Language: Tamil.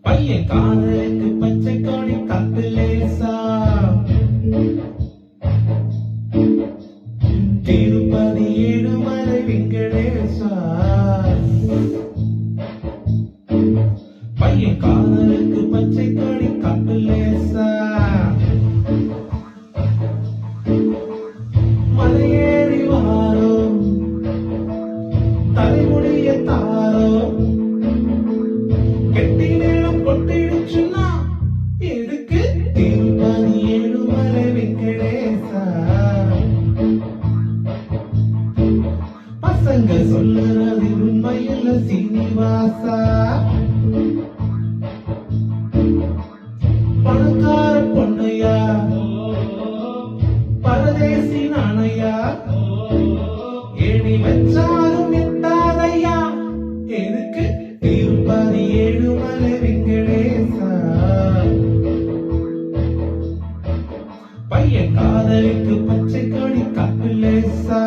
பையன் காதலுக்கு பச்சை கொடி கத்து லேசா திருப்பதி ஏழுமலை வெங்கடேசா பையன் காதலுக்கு பச்சை கொடி கத்து லேசா மலையேறி வாரோம் தலைமுடிய தாரோம் கெட்டி நேரம் கொட்டிடுச்சுன்னா எதுக்கு திருப்பதி ஏழுமலை வெங்கடேசா பசங்க சொல்லுறது உண்மையில்ல சீனிவாசா பணக்கார பொண்ணையா பரதேசி நாணையா ஏணி வச்சாலும் எட்டாதையா எதுக்கு திருப்பதி ஏழுமலை வெங்கடேசா பையன் காதலுக்கு பச்சை கொடி கப்பிலேசா